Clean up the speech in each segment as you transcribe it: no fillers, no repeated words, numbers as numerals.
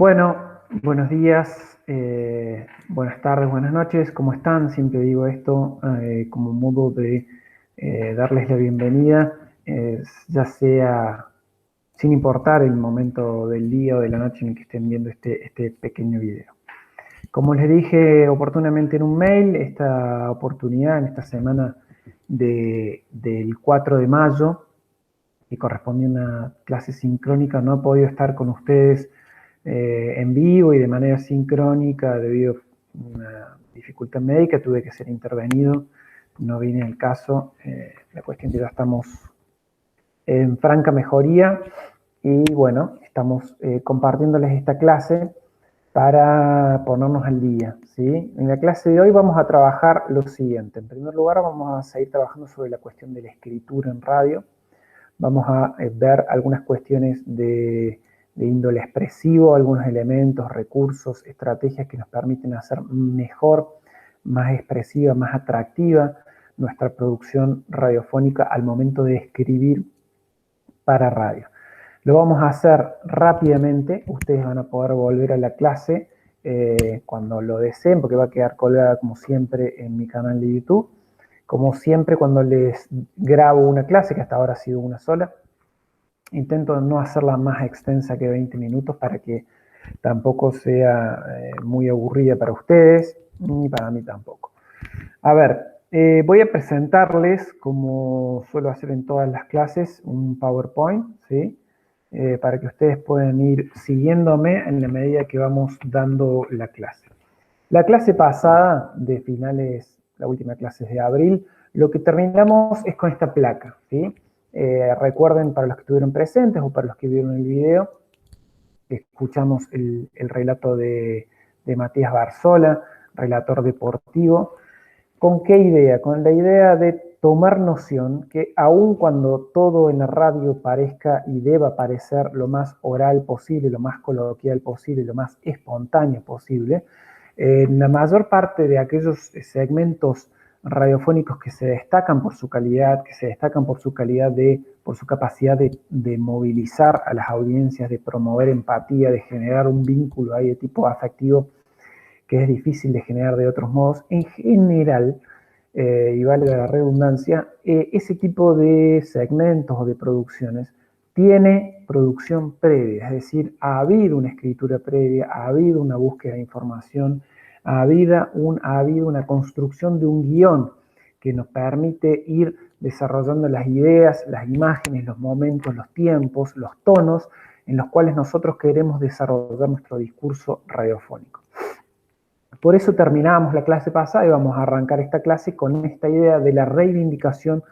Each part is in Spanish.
Bueno, buenos días, buenas tardes, buenas noches, ¿cómo están? Siempre digo esto como modo de darles la bienvenida, ya sea sin importar el momento del día o de la noche en el que estén viendo este pequeño video. Como les dije oportunamente en un mail, esta oportunidad en esta semana del 4 de mayo, que corresponde a una clase sincrónica, no he podido estar con ustedes en vivo y de manera sincrónica debido a una dificultad médica, tuve que ser intervenido, no vine al caso, la cuestión es que ya estamos en franca mejoría y bueno, estamos compartiéndoles esta clase para ponernos al día, ¿sí? En la clase de hoy vamos a trabajar lo siguiente. En primer lugar vamos a seguir trabajando sobre la cuestión de la escritura en radio. Vamos a ver algunas cuestiones de índole expresivo, algunos elementos, recursos, estrategias que nos permiten hacer mejor, más expresiva, más atractiva nuestra producción radiofónica al momento de escribir para radio. Lo vamos a hacer rápidamente, ustedes van a poder volver a la clase cuando lo deseen, porque va a quedar colgada como siempre en mi canal de YouTube. Como siempre, cuando les grabo una clase, que hasta ahora ha sido una sola, intento no hacerla más extensa que 20 minutos para que tampoco sea muy aburrida para ustedes, ni para mí tampoco. A ver, voy a presentarles, como suelo hacer en todas las clases, un PowerPoint, ¿sí? Para que ustedes puedan ir siguiéndome en la medida que vamos dando la clase. La clase pasada, de finales, la última clase es de abril, lo que terminamos es con esta placa, ¿sí? Recuerden, para los que estuvieron presentes o para los que vieron el video, escuchamos el relato de Matías Barzola, relator deportivo. ¿Con qué idea? Con la idea de tomar noción que aun cuando todo en la radio parezca y deba parecer lo más oral posible, lo más coloquial posible, lo más espontáneo posible, la mayor parte de aquellos segmentos radiofónicos que se destacan por su calidad, que se destacan por su calidad por su capacidad de movilizar a las audiencias, de promover empatía, de generar un vínculo ahí de tipo afectivo que es difícil de generar de otros modos, en general, y vale la redundancia, ese tipo de segmentos o de producciones tiene producción previa, es decir, ha habido una escritura previa, ha habido una búsqueda de información, ha habido una construcción de un guión que nos permite ir desarrollando las ideas, las imágenes, los momentos, los tiempos, los tonos en los cuales nosotros queremos desarrollar nuestro discurso radiofónico. Por eso terminábamos la clase pasada y vamos a arrancar esta clase con esta idea de la reivindicación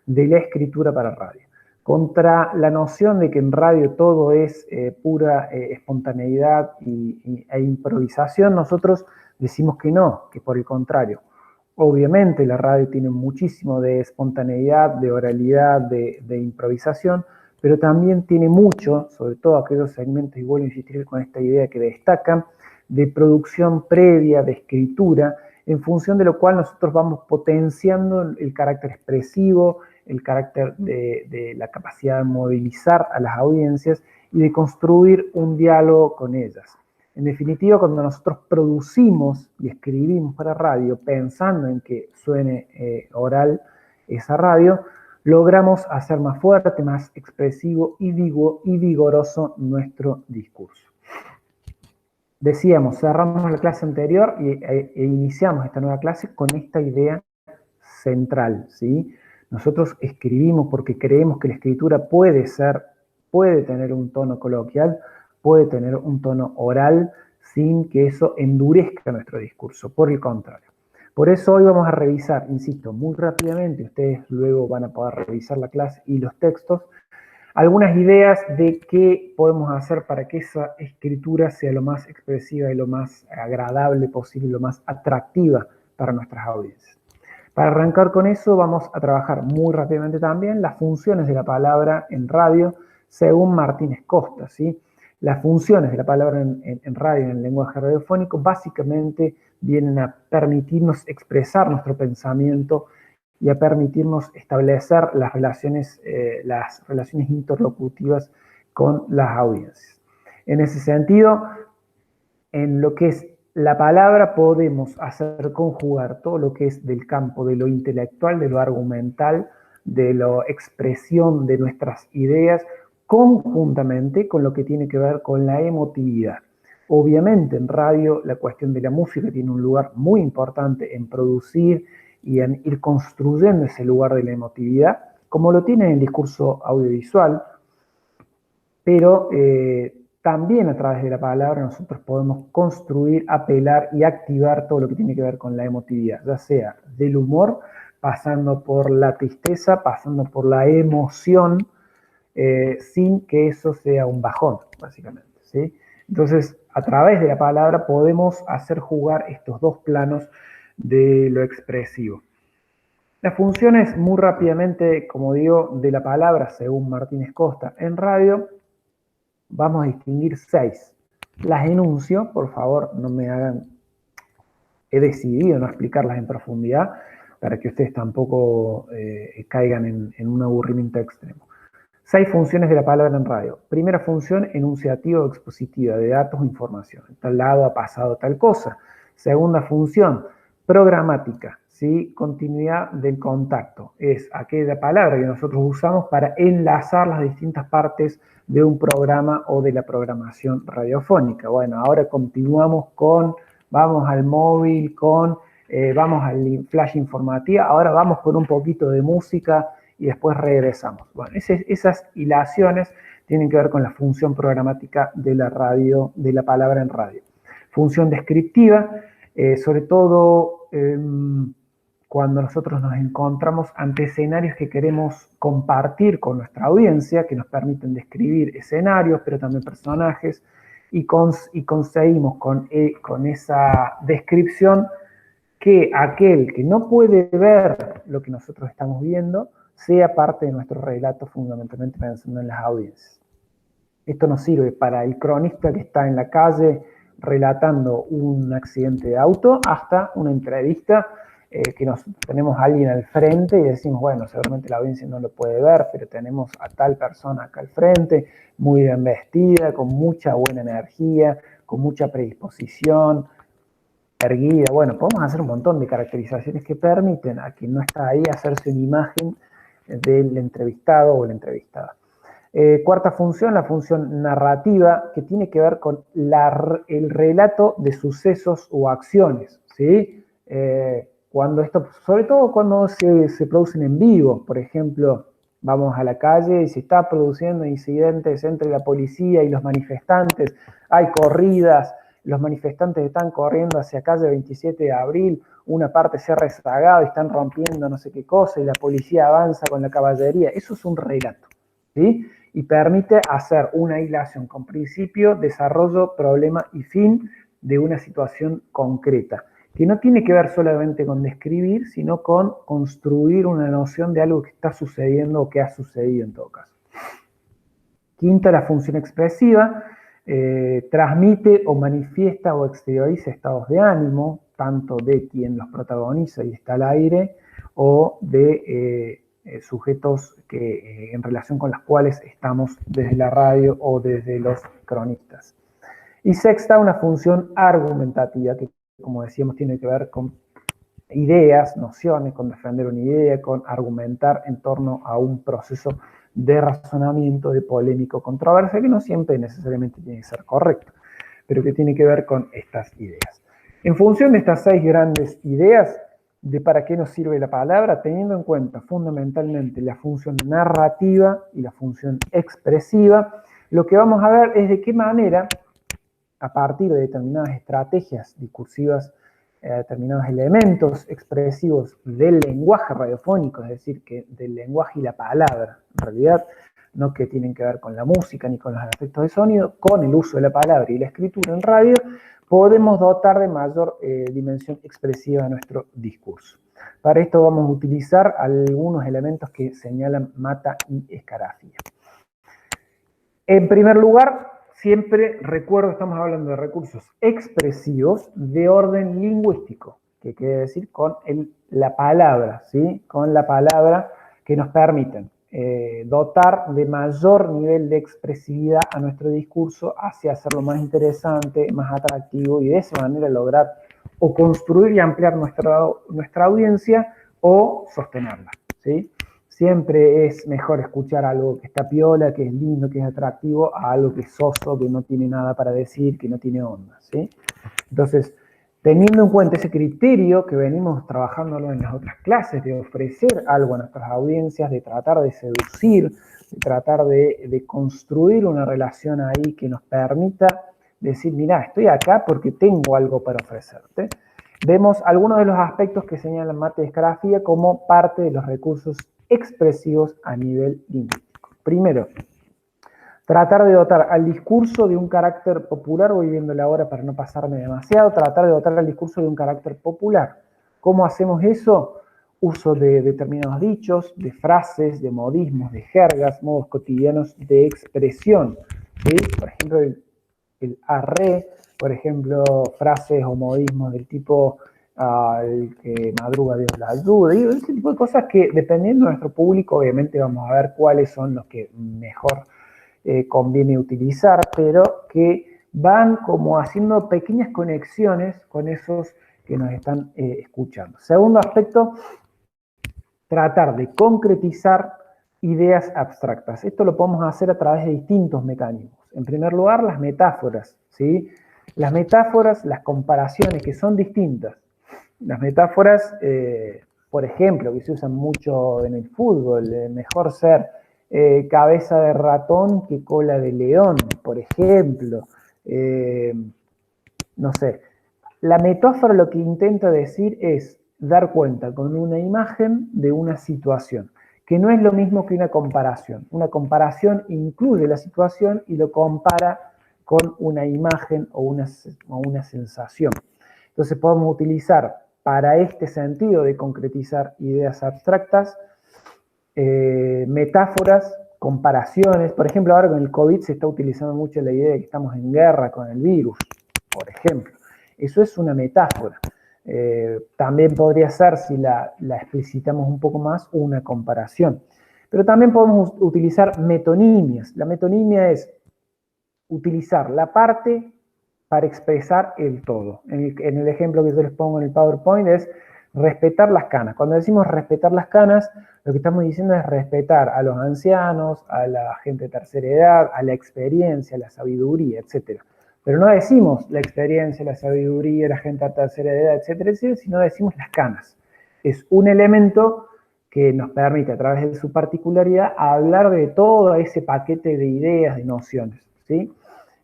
de la escritura para radio. Contra la noción de que en radio todo es pura espontaneidad e improvisación, nosotros decimos que no, que por el contrario. Obviamente la radio tiene muchísimo de espontaneidad, de oralidad, de improvisación, pero también tiene mucho, sobre todo aquellos segmentos, y vuelvo a insistir con esta idea que destacan, de producción previa, de escritura, en función de lo cual nosotros vamos potenciando el carácter expresivo, el carácter de la capacidad de movilizar a las audiencias y de construir un diálogo con ellas. En definitiva, cuando nosotros producimos y escribimos para radio pensando en que suene oral esa radio, logramos hacer más fuerte, más expresivo y vigoroso nuestro discurso. Decíamos, cerramos la clase anterior e iniciamos esta nueva clase con esta idea central, ¿sí? Nosotros escribimos porque creemos que la escritura puede tener un tono coloquial, puede tener un tono oral, sin que eso endurezca nuestro discurso, por el contrario. Por eso hoy vamos a revisar, insisto, muy rápidamente, ustedes luego van a poder revisar la clase y los textos, algunas ideas de qué podemos hacer para que esa escritura sea lo más expresiva y lo más agradable posible, lo más atractiva para nuestras audiencias. Para arrancar con eso vamos a trabajar muy rápidamente también las funciones de la palabra en radio según Martínez Costa, ¿sí? Las funciones de la palabra en radio, en el lenguaje radiofónico, básicamente vienen a permitirnos expresar nuestro pensamiento y a permitirnos establecer las relaciones interlocutivas con las audiencias. En ese sentido, En lo que es la palabra podemos hacer conjugar todo lo que es del campo de lo intelectual, de lo argumental, de la expresión de nuestras ideas, conjuntamente con lo que tiene que ver con la emotividad. Obviamente en radio la cuestión de la música tiene un lugar muy importante en producir y en ir construyendo ese lugar de la emotividad, como lo tiene en el discurso audiovisual, pero también a través de la palabra nosotros podemos construir, apelar y activar todo lo que tiene que ver con la emotividad, ya sea del humor, pasando por la tristeza, pasando por la emoción, sin que eso sea un bajón, básicamente, ¿sí? Entonces, a través de la palabra podemos hacer jugar estos dos planos de lo expresivo. Las funciones, muy rápidamente, como digo, de la palabra, según Martínez Costa en radio, vamos a distinguir 6. Las enuncio, por favor, no me hagan, he decidido no explicarlas en profundidad para que ustedes tampoco caigan en un aburrimiento extremo. 6 funciones de la palabra en radio. Primera función, enunciativa o expositiva de datos o información. En tal lado ha pasado tal cosa. Segunda función, programática, ¿sí? Continuidad del contacto. Es aquella palabra que nosotros usamos para enlazar las distintas partes de un programa o de la programación radiofónica. Bueno, ahora continuamos con, vamos al móvil, vamos al flash informativa, ahora vamos con un poquito de música y después regresamos. Bueno, esas hilaciones tienen que ver con la función programática de la radio, de la palabra en radio. Función descriptiva, sobre todo cuando nosotros nos encontramos ante escenarios que queremos compartir con nuestra audiencia, que nos permiten describir escenarios, pero también personajes, y conseguimos con esa descripción que aquel que no puede ver lo que nosotros estamos viendo sea parte de nuestro relato, fundamentalmente pensando en las audiencias. Esto nos sirve para el cronista que está en la calle relatando un accidente de auto, hasta una entrevista que tenemos a alguien al frente y decimos, bueno, seguramente la audiencia no lo puede ver, pero tenemos a tal persona acá al frente, muy bien vestida, con mucha buena energía, con mucha predisposición, erguida. Bueno, podemos hacer un montón de caracterizaciones que permiten a quien no está ahí hacerse una imagen del entrevistado o la entrevistada. Cuarta función, la función narrativa, que tiene que ver con el relato de sucesos o acciones, ¿sí? Cuando esto, sobre todo cuando se producen en vivo, por ejemplo, vamos a la calle y se está produciendo incidentes entre la policía y los manifestantes, hay corridas, los manifestantes están corriendo hacia calle 27 de abril, una parte se ha rezagado y están rompiendo no sé qué cosa y la policía avanza con la caballería. Eso es un relato, ¿sí? Y permite hacer una hilación con principio, desarrollo, problema y fin de una situación concreta, que no tiene que ver solamente con describir, sino con construir una noción de algo que está sucediendo o que ha sucedido en todo caso. Quinta, la función expresiva, transmite o manifiesta o exterioriza estados de ánimo, tanto de quien los protagoniza y está al aire, o de sujetos en relación con los cuales estamos desde la radio o desde los cronistas. Y sexta, una función argumentativa, que como decíamos tiene que ver con ideas, nociones, con defender una idea, con argumentar en torno a un proceso de razonamiento, de polémico, controversia, que no siempre necesariamente tiene que ser correcto, pero que tiene que ver con estas ideas. En función de estas 6 grandes ideas, de para qué nos sirve la palabra, teniendo en cuenta fundamentalmente la función narrativa y la función expresiva, lo que vamos a ver es de qué manera, a partir de determinadas estrategias discursivas, determinados elementos expresivos del lenguaje radiofónico, es decir, que del lenguaje y la palabra, en realidad, no que tienen que ver con la música ni con los efectos de sonido, con el uso de la palabra y la escritura en radio, podemos dotar de mayor dimensión expresiva a nuestro discurso. Para esto vamos a utilizar algunos elementos que señalan Mata y Escarafía. En primer lugar, siempre recuerdo, estamos hablando de recursos expresivos de orden lingüístico, que quiere decir con la palabra, ¿sí? Con la palabra que nos permiten dotar de mayor nivel de expresividad a nuestro discurso hacia hacerlo más interesante, más atractivo y de esa manera lograr o construir y ampliar nuestra audiencia o sostenerla, ¿sí? Siempre es mejor escuchar algo que está piola, que es lindo, que es atractivo, a algo que es soso, que no tiene nada para decir, que no tiene onda, ¿sí? Entonces, teniendo en cuenta ese criterio que venimos trabajándolo en las otras clases, de ofrecer algo a nuestras audiencias, de tratar de seducir, de tratar de construir una relación ahí que nos permita decir, mira, estoy acá porque tengo algo para ofrecerte. Vemos algunos de los aspectos que señala Mate Escarafía como parte de los recursos expresivos a nivel lingüístico. Primero, tratar de dotar al discurso de un carácter popular, voy viendo ahora para no pasarme demasiado, tratar de dotar al discurso de un carácter popular. ¿Cómo hacemos eso? Uso de determinados dichos, de frases, de modismos, de jergas, modos cotidianos de expresión. ¿Sí? Por ejemplo, el arre, por ejemplo, frases o modismos del tipo el que madruga Dios la ayuda, y ese tipo de cosas que dependiendo de nuestro público, obviamente vamos a ver cuáles son los que mejor conviene utilizar, pero que van como haciendo pequeñas conexiones con esos que nos están escuchando. Segundo aspecto, tratar de concretizar ideas abstractas. Esto lo podemos hacer a través de distintos mecanismos. En primer lugar, las metáforas, ¿sí? Las metáforas, las comparaciones, que son distintas. Las metáforas, por ejemplo, que se usan mucho en el fútbol, mejor ser cabeza de ratón que cola de león, por ejemplo. No sé. La metáfora lo que intenta decir es dar cuenta con una imagen de una situación, que no es lo mismo que una comparación. Una comparación incluye la situación y lo compara con una imagen o una sensación. Entonces podemos utilizar para este sentido de concretizar ideas abstractas, metáforas, comparaciones. Por ejemplo, ahora con el COVID se está utilizando mucho la idea de que estamos en guerra con el virus, por ejemplo. Eso es una metáfora. También podría ser, si la explicitamos un poco más, una comparación. Pero también podemos utilizar metonimias. La metonimia es utilizar la parte para expresar el todo. En el ejemplo que yo les pongo en el PowerPoint es respetar las canas. Cuando decimos respetar las canas, lo que estamos diciendo es respetar a los ancianos, a la gente de tercera edad, a la experiencia, a la sabiduría, etc. Pero no decimos la experiencia, la sabiduría, la gente de tercera edad, etcétera, etcétera, sino decimos las canas. Es un elemento que nos permite, a través de su particularidad, hablar de todo ese paquete de ideas, de nociones, ¿sí?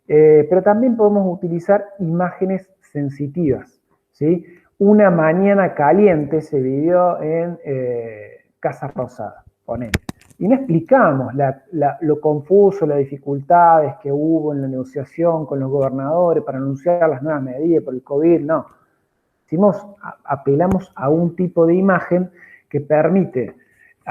Pero también podemos utilizar imágenes sensitivas, ¿sí? Una mañana caliente se vivió en Casa Rosada, ponele. Y no explicamos lo confuso, las dificultades que hubo en la negociación con los gobernadores para anunciar las nuevas medidas por el COVID, no. Apelamos a un tipo de imagen que permite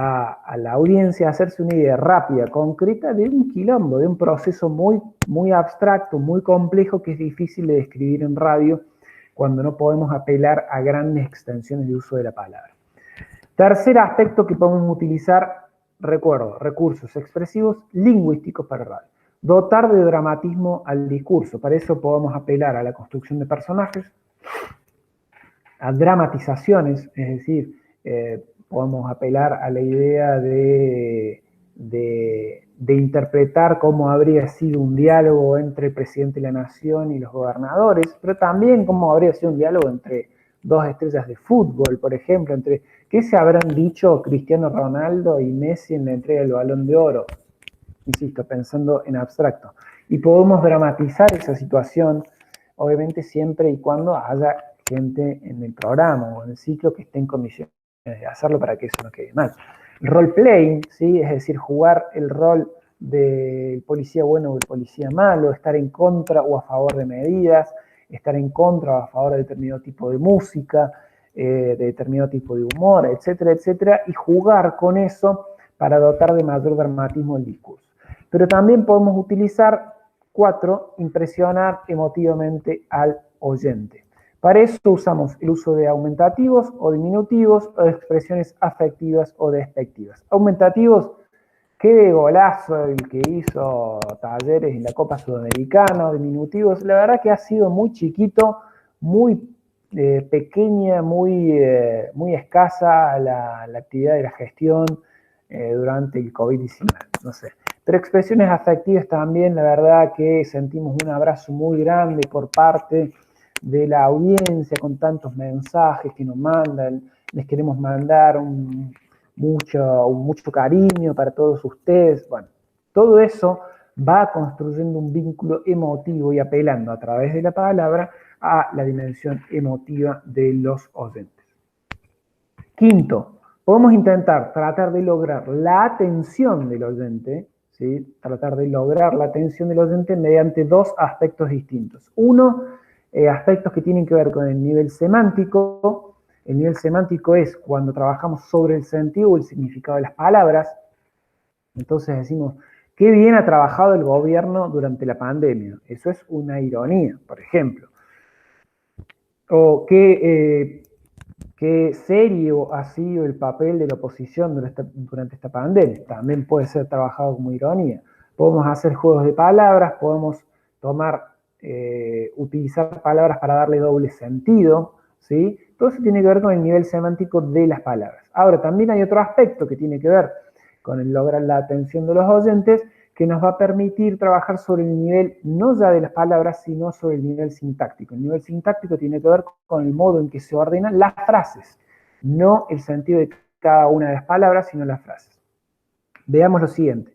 a la audiencia hacerse una idea rápida, concreta de un quilombo, de un proceso muy, muy abstracto, muy complejo, que es difícil de describir en radio cuando no podemos apelar a grandes extensiones de uso de la palabra. Tercer aspecto que podemos utilizar, recuerdo, recursos expresivos lingüísticos para radio. Dotar de dramatismo al discurso. Para eso podemos apelar a la construcción de personajes, a dramatizaciones, es decir, podemos apelar a la idea de interpretar cómo habría sido un diálogo entre el presidente de la nación y los gobernadores, pero también cómo habría sido un diálogo entre dos estrellas de fútbol, por ejemplo, entre qué se habrán dicho Cristiano Ronaldo y Messi en la entrega del Balón de Oro, insisto, pensando en abstracto. Y podemos dramatizar esa situación, obviamente siempre y cuando haya gente en el programa o en el ciclo que esté en condiciones de hacerlo para que eso no quede mal. Role-playing, ¿sí? Es decir, jugar el rol del policía bueno o el policía malo, estar en contra o a favor de medidas, estar en contra o a favor de determinado tipo de música, de determinado tipo de humor, etcétera, etcétera, y jugar con eso para dotar de mayor dramatismo el discurso. Pero también podemos utilizar 4, impresionar emotivamente al oyente. Para eso usamos el uso de aumentativos o diminutivos o de expresiones afectivas o despectivas. Aumentativos, qué golazo el que hizo Talleres en la Copa Sudamericana, diminutivos. La verdad que ha sido muy chiquito, muy pequeña, muy escasa la actividad de la gestión durante el COVID-19, no sé. Pero expresiones afectivas también, la verdad que sentimos un abrazo muy grande por parte de la audiencia con tantos mensajes que nos mandan. Les queremos mandar mucho cariño para todos ustedes. Bueno, todo eso va construyendo un vínculo emotivo y apelando a través de la palabra a la dimensión emotiva de los oyentes. Quinto, podemos intentar tratar de lograr la atención del oyente, ¿sí? Tratar de lograr la atención del oyente mediante dos aspectos distintos. Uno, aspectos que tienen que ver con el nivel semántico. El nivel semántico es cuando trabajamos sobre el sentido o el significado de las palabras. Entonces decimos, qué bien ha trabajado el gobierno durante la pandemia. Eso es una ironía, por ejemplo. O qué serio ha sido el papel de la oposición durante esta pandemia. También puede ser trabajado como ironía. Podemos hacer juegos de palabras, podemos utilizar palabras para darle doble sentido, ¿sí? Todo eso tiene que ver con el nivel semántico de las palabras. Ahora, también hay otro aspecto que tiene que ver con el lograr la atención de los oyentes, que nos va a permitir trabajar sobre el nivel no ya de las palabras, sino sobre el nivel sintáctico. El nivel sintáctico tiene que ver con el modo en que se ordenan las frases, no el sentido de cada una de las palabras, sino las frases. Veamos lo siguiente.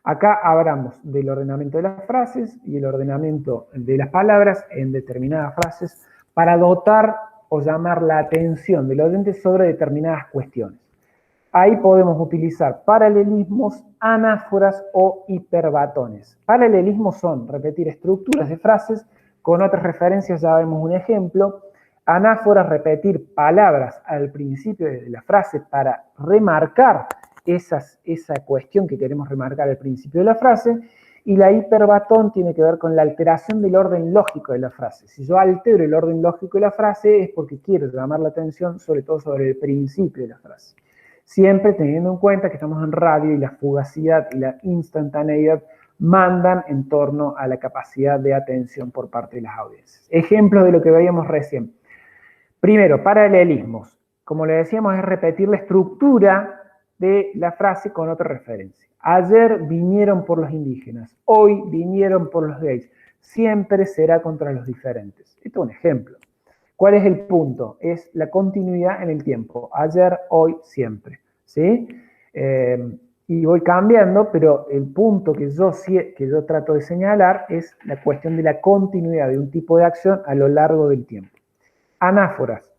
Acá hablamos del ordenamiento de las frases y el ordenamiento de las palabras en determinadas frases para dotar o llamar la atención del oyente sobre determinadas cuestiones. Ahí podemos utilizar paralelismos, anáforas o hiperbatones. Paralelismos son repetir estructuras de frases con otras referencias, ya vemos un ejemplo. Anáforas, repetir palabras al principio de la frase para remarcar esa cuestión que queremos remarcar al principio de la frase. Y la hiperbatón tiene que ver con la alteración del orden lógico de la frase. Si yo altero el orden lógico de la frase es porque quiero llamar la atención sobre todo sobre el principio de la frase. Siempre teniendo en cuenta que estamos en radio y la fugacidad y la instantaneidad mandan en torno a la capacidad de atención por parte de las audiencias. Ejemplos de lo que veíamos recién. Primero, paralelismos. Como le decíamos, es repetir la estructura de la frase con otra referencia. Ayer vinieron por los indígenas, hoy vinieron por los gays. Siempre será contra los diferentes. Esto es un ejemplo. ¿Cuál es el punto? Es la continuidad en el tiempo. Ayer, hoy, siempre. ¿Sí? Y voy cambiando, pero el punto que yo trato de señalar es la cuestión de la continuidad de un tipo de acción a lo largo del tiempo. Anáforas.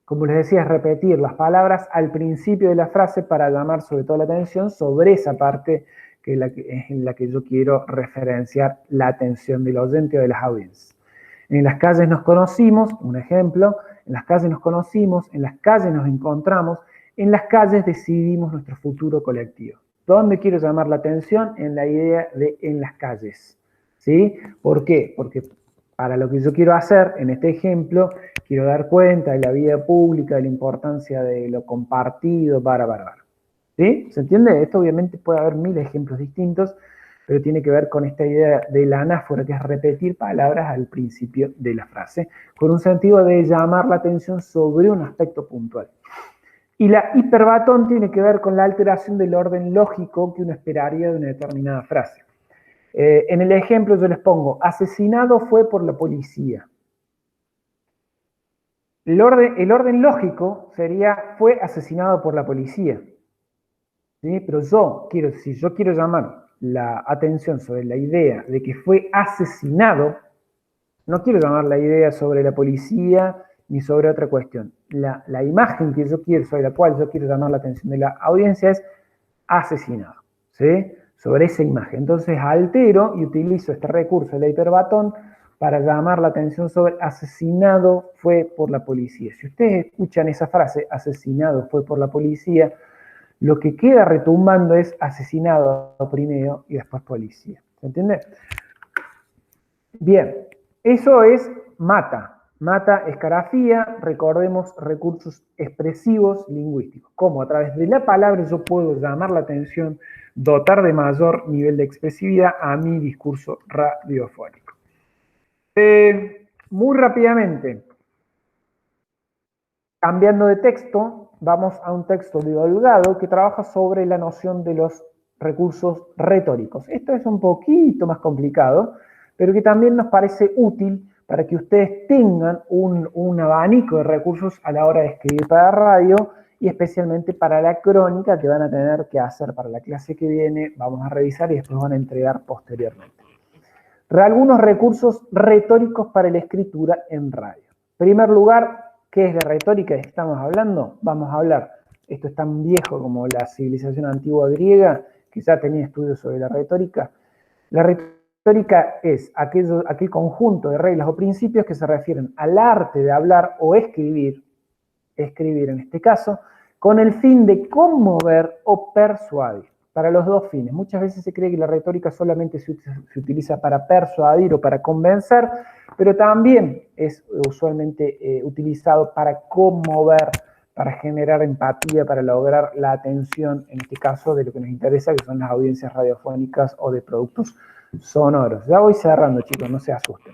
Como les decía, es repetir las palabras al principio de la frase para llamar sobre todo la atención sobre esa parte que es en la que yo quiero referenciar la atención del oyente o de las audiencias. En las calles nos conocimos, un ejemplo, en las calles nos conocimos, en las calles nos encontramos, en las calles decidimos nuestro futuro colectivo. ¿Dónde quiero llamar la atención? En la idea de en las calles. ¿Sí? ¿Por qué? Porque para lo que yo quiero hacer, en este ejemplo, quiero dar cuenta de la vida pública, de la importancia de lo compartido, ¿Sí? ¿Se entiende? Esto obviamente puede haber mil ejemplos distintos, pero tiene que ver con esta idea de la anáfora, que es repetir palabras al principio de la frase, con un sentido de llamar la atención sobre un aspecto puntual. Y la hiperbatón tiene que ver con la alteración del orden lógico que uno esperaría de una determinada frase. En el ejemplo yo les pongo, asesinado fue por la policía. El orden lógico sería, fue asesinado por la policía. ¿Sí? Pero si yo quiero llamar la atención sobre la idea de que fue asesinado, no quiero llamar la idea sobre la policía ni sobre otra cuestión. La imagen que yo quiero, sobre la cual yo quiero llamar la atención de la audiencia es asesinado, ¿sí? Sobre esa imagen. Entonces altero y utilizo este recurso, el hiperbatón, para llamar la atención sobre asesinado fue por la policía. Si ustedes escuchan esa frase, asesinado fue por la policía, lo que queda retumbando es asesinado primero y después policía. ¿Se entiende? Bien, eso es mata. Mata escarafía, recordemos recursos expresivos lingüísticos. Cómo a través de la palabra yo puedo llamar la atención, dotar de mayor nivel de expresividad a mi discurso radiofónico. Muy rápidamente, cambiando de texto, vamos a un texto divulgado que trabaja sobre la noción de los recursos retóricos. Esto es un poquito más complicado, pero que también nos parece útil para que ustedes tengan un abanico de recursos a la hora de escribir para radio y especialmente para la crónica que van a tener que hacer para la clase que viene, vamos a revisar y después van a entregar posteriormente. Algunos recursos retóricos para la escritura en radio. En primer lugar, ¿qué es la retórica de que estamos hablando? Vamos a hablar, esto es tan viejo como la civilización antigua griega, que ya tenía estudios sobre la retórica. La retórica es aquel conjunto de reglas o principios que se refieren al arte de hablar o escribir en este caso, con el fin de conmover o persuadir, para los dos fines. Muchas veces se cree que la retórica solamente se utiliza para persuadir o para convencer, pero también es usualmente utilizado para conmover, para generar empatía, para lograr la atención, en este caso, de lo que nos interesa, que son las audiencias radiofónicas o de productos sonoros. Ya voy cerrando, chicos, no se asusten.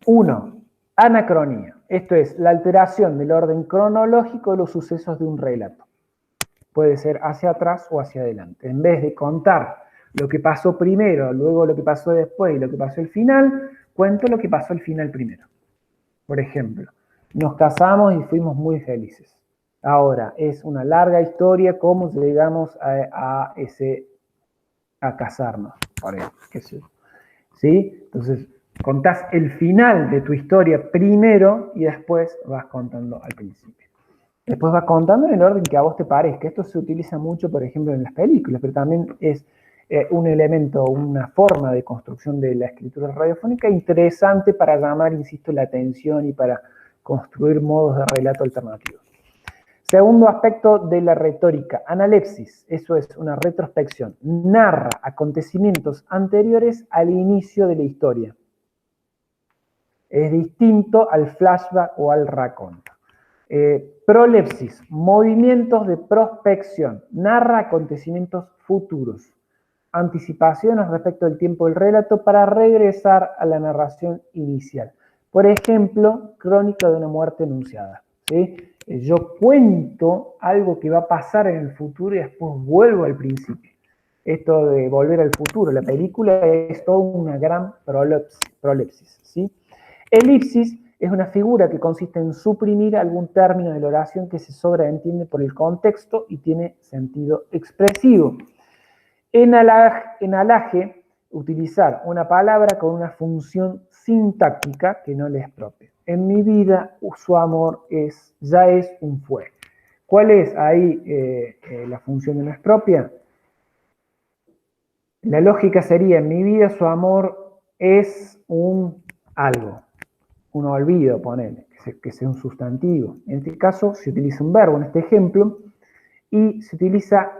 1. Anacronía. Esto es la alteración del orden cronológico de los sucesos de un relato. Puede ser hacia atrás o hacia adelante. En vez de contar lo que pasó primero, luego lo que pasó después y lo que pasó al final, cuento lo que pasó al final primero. Por ejemplo, nos casamos y fuimos muy felices. Ahora, es una larga historia cómo llegamos a casarnos, por ejemplo, qué sé yo. ¿Sí? Entonces, contás el final de tu historia primero y después vas contando al principio. Después vas contando en el orden que a vos te parezca. Esto se utiliza mucho, por ejemplo, en las películas, pero también es un elemento, una forma de construcción de la escritura radiofónica interesante para llamar, insisto, la atención y para construir modos de relato alternativos. Segundo aspecto de la retórica, analepsis, eso es una retrospección, narra acontecimientos anteriores al inicio de la historia. Es distinto al flashback o al raconto. Prolepsis, movimientos de prospección, narra acontecimientos futuros, anticipaciones respecto del tiempo del relato para regresar a la narración inicial. Por ejemplo, crónica de una muerte anunciada. ¿Sí? Yo cuento algo que va a pasar en el futuro y después vuelvo al principio. Esto de volver al futuro, la película es toda una gran prolepsis. ¿Sí? Elipsis es una figura que consiste en suprimir algún término de la oración que se sobreentiende por el contexto y tiene sentido expresivo. Enalaje, utilizar una palabra con una función sintáctica que no le es propia. En mi vida, su amor ya es un fue. ¿Cuál es ahí la función que no es propia? La lógica sería, en mi vida su amor es un algo, un olvido, ponele, que sea un sustantivo. En este caso se utiliza un verbo, en este ejemplo, y se utiliza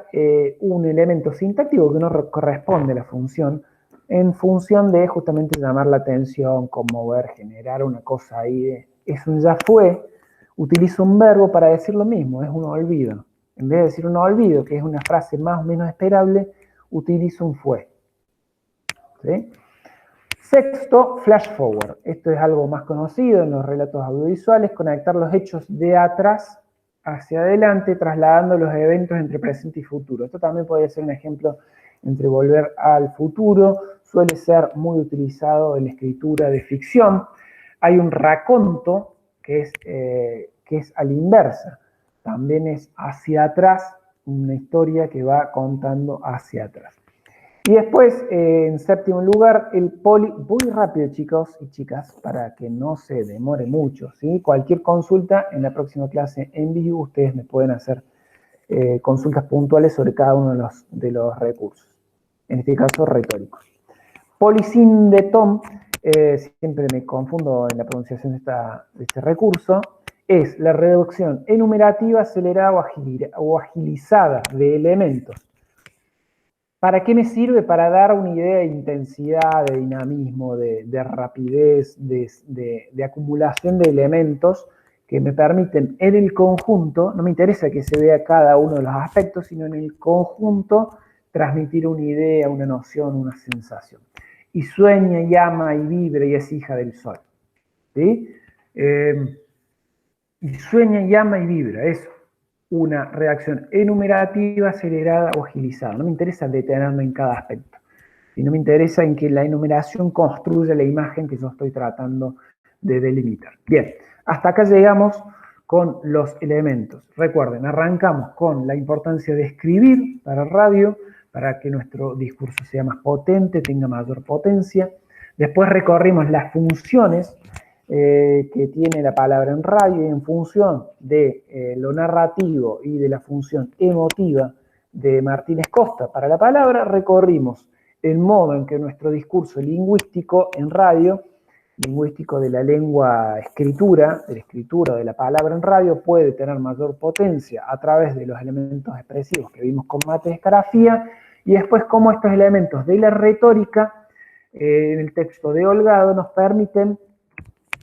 un elemento sintáctico que no corresponde a la función, en función de justamente llamar la atención, conmover, generar una cosa ahí. Es un ya fue, utilizo un verbo para decir lo mismo, es un olvido. En vez de decir un olvido, que es una frase más o menos esperable, utilizo un fue. ¿Sí? Sexto, flash forward. Esto es algo más conocido en los relatos audiovisuales, conectar los hechos de atrás hacia adelante, trasladando los eventos entre presente y futuro. Esto también puede ser un ejemplo entre volver al futuro, suele ser muy utilizado en la escritura de ficción. Hay un raconto que es a la inversa, también es hacia atrás, una historia que va contando hacia atrás. Y después, en séptimo lugar, muy rápido, chicos y chicas, para que no se demore mucho, ¿sí? Cualquier consulta en la próxima clase en vivo, ustedes me pueden hacer consultas puntuales sobre cada uno de los recursos, en este caso retóricos. Polisindetom, siempre me confundo en la pronunciación de este recurso, es la reducción enumerativa acelerada o agilizada de elementos ¿Para qué me sirve? Para dar una idea de intensidad, de dinamismo, de rapidez, de acumulación de elementos que me permiten en el conjunto, no me interesa que se vea cada uno de los aspectos, sino en el conjunto transmitir una idea, una noción, una sensación. Y sueña, y ama, y vibra, y es hija del sol. ¿Sí? Y sueña, y ama, y vibra, eso. Una reacción enumerativa, acelerada o agilizada. No me interesa detenerme en cada aspecto, sino me interesa en que la enumeración construya la imagen que yo estoy tratando de delimitar. Bien, hasta acá llegamos con los elementos. Recuerden, arrancamos con la importancia de escribir para radio, para que nuestro discurso sea más potente, tenga mayor potencia. Después recorrimos las funciones que tiene la palabra en radio, y en función de lo narrativo y de la función emotiva de Martínez Costa para la palabra, recorrimos el modo en que nuestro discurso lingüístico en radio, lingüístico de la lengua escritura, de la escritura de la palabra en radio, puede tener mayor potencia a través de los elementos expresivos que vimos con Mates Escarafía, y después cómo estos elementos de la retórica en el texto de Holgado nos permiten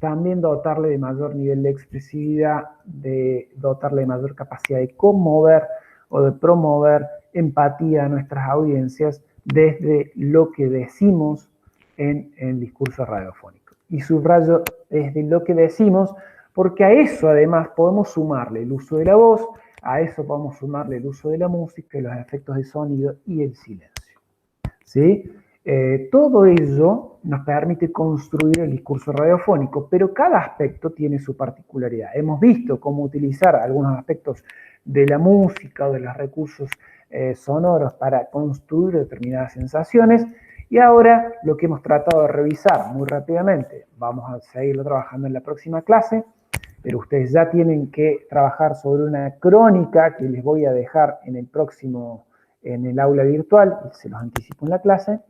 también dotarle de mayor nivel de expresividad, de dotarle de mayor capacidad de conmover o de promover empatía a nuestras audiencias desde lo que decimos en el discurso radiofónico. Y subrayo desde lo que decimos, porque a eso además podemos sumarle el uso de la voz, a eso podemos sumarle el uso de la música, los efectos de sonido y el silencio. ¿Sí? Todo ello nos permite construir el discurso radiofónico, pero cada aspecto tiene su particularidad. Hemos visto cómo utilizar algunos aspectos de la música o de los recursos sonoros para construir determinadas sensaciones, y ahora lo que hemos tratado de revisar muy rápidamente, vamos a seguirlo trabajando en la próxima clase, pero ustedes ya tienen que trabajar sobre una crónica que les voy a dejar en el próximo, en el aula virtual, se los anticipo en la clase,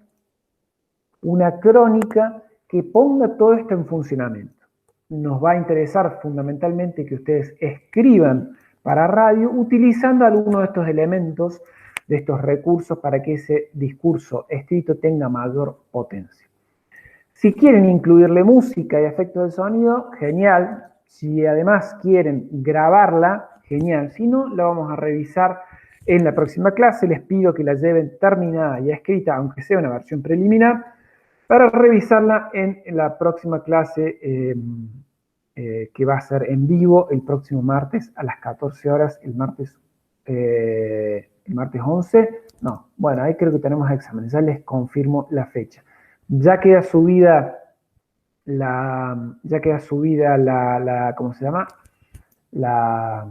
una crónica que ponga todo esto en funcionamiento. Nos va a interesar fundamentalmente que ustedes escriban para radio utilizando algunos de estos elementos, de estos recursos, para que ese discurso escrito tenga mayor potencia. Si quieren incluirle música y efectos de sonido, genial. Si además quieren grabarla, genial. Si no, la vamos a revisar en la próxima clase. Les pido que la lleven terminada y escrita, aunque sea una versión preliminar, para revisarla en la próxima clase que va a ser en vivo el próximo martes a las 14 horas, el martes 11. No, bueno, ahí creo que tenemos exámenes, ya les confirmo la fecha. Ya queda subida ¿cómo se llama? La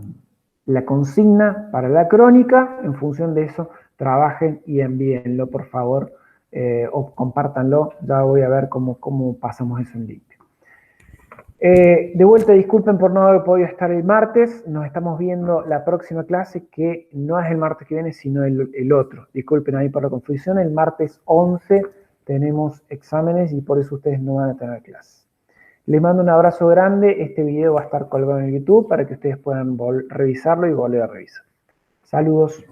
consigna para la crónica. En función de eso, trabajen y envíenlo, por favor, o compártanlo. Ya voy a ver cómo pasamos eso en limpio. De vuelta, disculpen por no haber podido estar el martes. Nos estamos viendo la próxima clase, que no es el martes que viene, sino el otro. Disculpen ahí por la confusión. El martes 11 tenemos exámenes y por eso ustedes no van a tener clases. Les mando un abrazo grande. Este video va a estar colgado en YouTube para que ustedes puedan revisarlo y volver a revisar. Saludos.